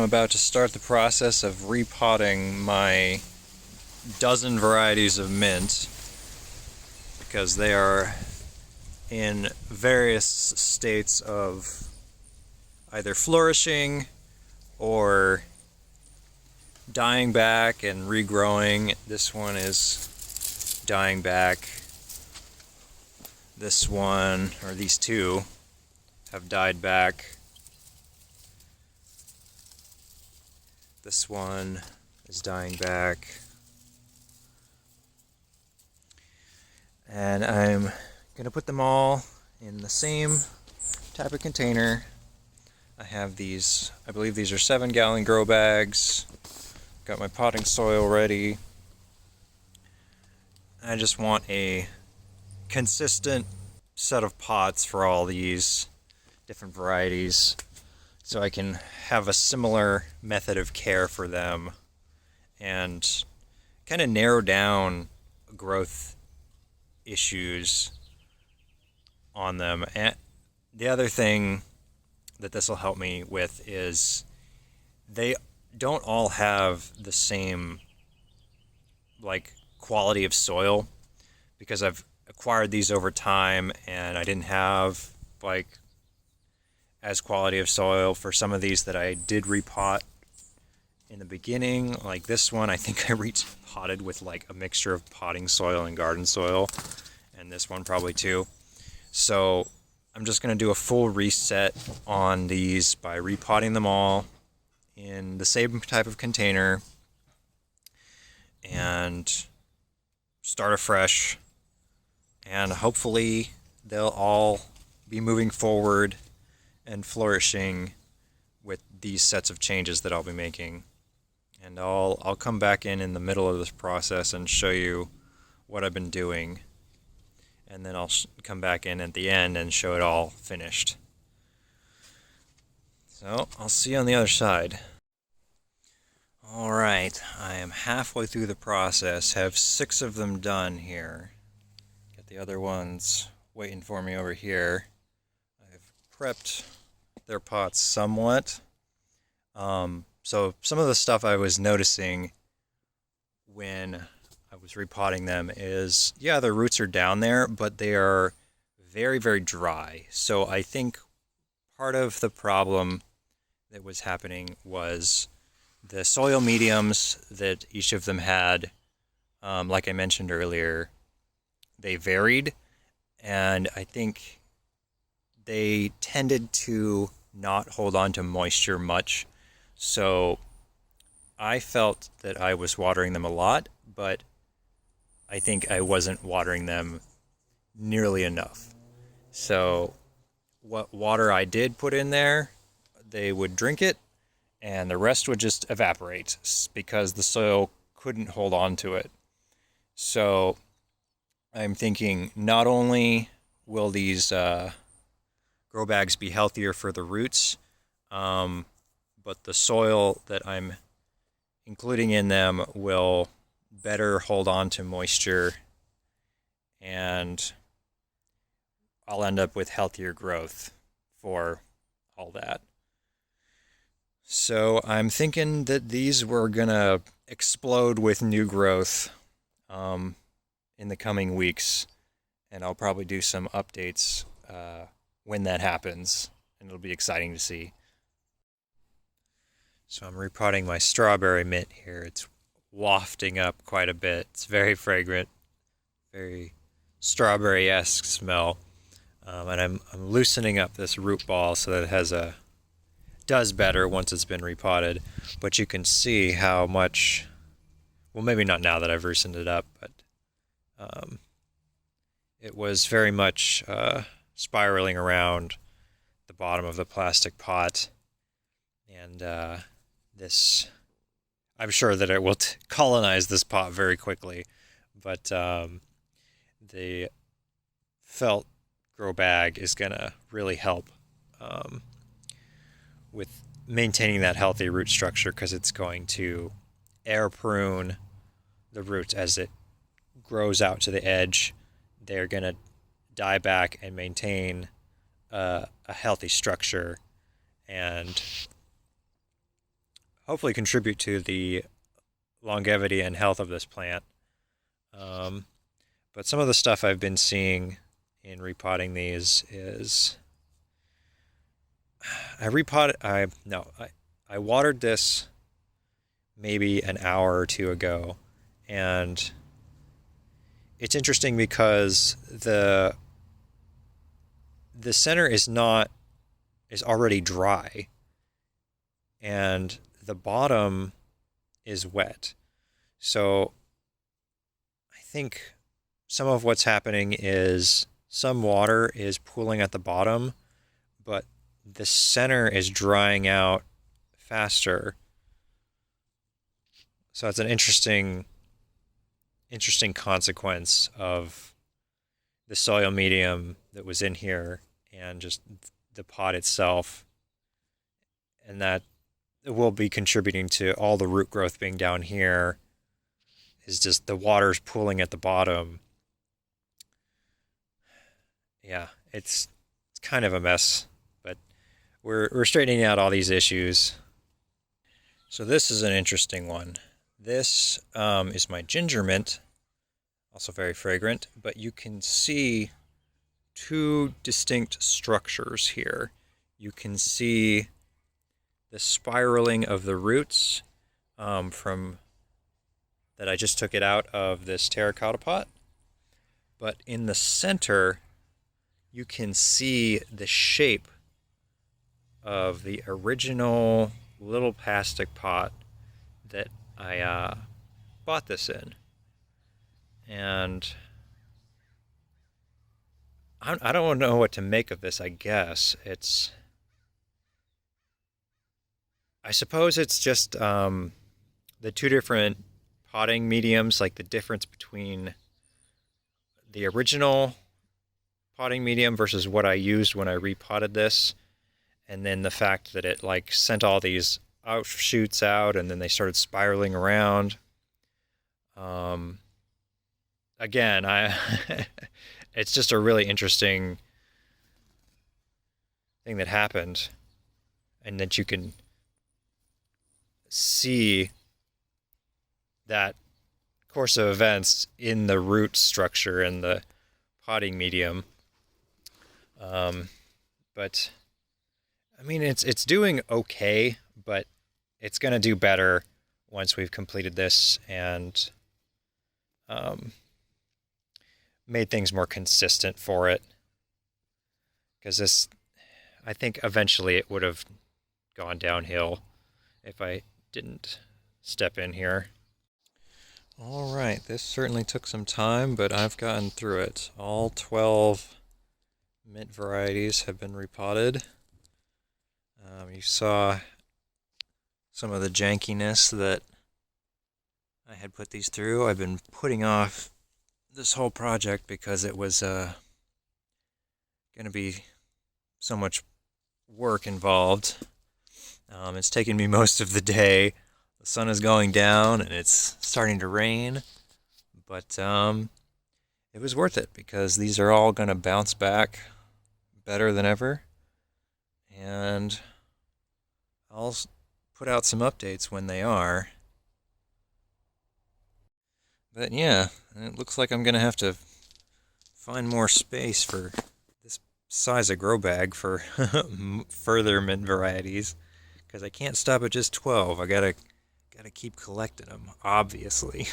about to start the process of repotting my dozen varieties of mint because they are in various states of either flourishing or dying back and regrowing. This one is dying back. This one, or these two, have died back. This one is dying back. And I'm going to put them all in the same type of container. I have these, I believe these are 7-gallon grow bags. Got my potting soil ready. I just want a consistent set of pots for all these different varieties so I can have a similar method of care for them and kind of narrow down growth issues on them. And the other thing that this will help me with is they don't all have the same quality of soil, because I've acquired these over time and I didn't have as quality of soil for some of these that I did repot in the beginning. Like this one, I think I repotted with a mixture of potting soil and garden soil, and this one probably too. So I'm just going to do a full reset on these by repotting them all in the same type of container and start afresh, and hopefully they'll all be moving forward and flourishing with these sets of changes that I'll be making. And I'll come back in the middle of this process and show you what I've been doing, and then I'll come back in at the end and show it all finished. So I'll see you on the other side. Alright, I am halfway through the process, have 6 of them done here. Got the other ones waiting for me over here. I've prepped their pots somewhat. So some of the stuff I was noticing when I was repotting them is, yeah, the roots are down there, but they are very, very dry. So I think part of the problem that was happening was the soil mediums that each of them had. Like I mentioned earlier, they varied, and I think they tended to not hold on to moisture much. So I felt that I was watering them a lot, but I think I wasn't watering them nearly enough. So what water I did put in there, they would drink it, and the rest would just evaporate because the soil couldn't hold on to it. So I'm thinking not only will these grow bags be healthier for the roots, but the soil that I'm including in them will better hold on to moisture, and I'll end up with healthier growth for all that. So I'm thinking that these were gonna explode with new growth in the coming weeks, and I'll probably do some updates when that happens, and it'll be exciting to see. So I'm repotting my strawberry mint here. It's wafting up quite a bit. It's very fragrant, very strawberry-esque smell, and I'm loosening up this root ball so that it does better once it's been repotted. But you can see how much, well, maybe not now that I've loosened it up, but it was very much spiraling around the bottom of the plastic pot, and this, I'm sure that it will colonize this pot very quickly, but the felt grow bag is gonna really help with maintaining that healthy root structure, because it's going to air prune the roots as it grows out to the edge. They're going to die back and maintain a healthy structure, and hopefully contribute to the longevity and health of this plant. But some of the stuff I've been seeing in repotting these is I watered this maybe an hour or two ago, and it's interesting because the center is already dry, and the bottom is wet. So I think some of what's happening is some water is pooling at the bottom, but the center is drying out faster. So it's an interesting consequence of the soil medium that was in here and just the pot itself, and that will be contributing to all the root growth being down here. Is just the water's pooling at the bottom. Yeah, it's kind of a mess, but we're straightening out all these issues. So this is an interesting one. This is my ginger mint, also very fragrant, but you can see two distinct structures here. You can see the spiraling of the roots from that I just took it out of this terracotta pot, but in the center you can see the shape of the original little plastic pot that I bought this in. And I don't know what to make of this, I guess. I suppose it's just the two different potting mediums, like the difference between the original potting medium versus what I used when I repotted this, and then the fact that it like sent all these offshoots out and then they started spiraling around. Again, it's just a really interesting thing that happened, and that you can see that course of events in the root structure and the potting medium. But I mean, it's doing okay, but it's going to do better once we've completed this and made things more consistent for it. Because this, I think eventually it would have gone downhill if I didn't step in here. All right, this certainly took some time, but I've gotten through it. All 12 mint varieties have been repotted. You saw some of the jankiness that I had put these through. I've been putting off this whole project because it was going to be so much work involved. It's taken me most of the day. The sun is going down and it's starting to rain, but it was worth it because these are all going to bounce back better than ever, and I'll put out some updates when they are. But yeah, it looks like I'm going to have to find more space for this size of grow bag for further mint varieties, because I can't stop at just 12. I gotta keep collecting them, obviously.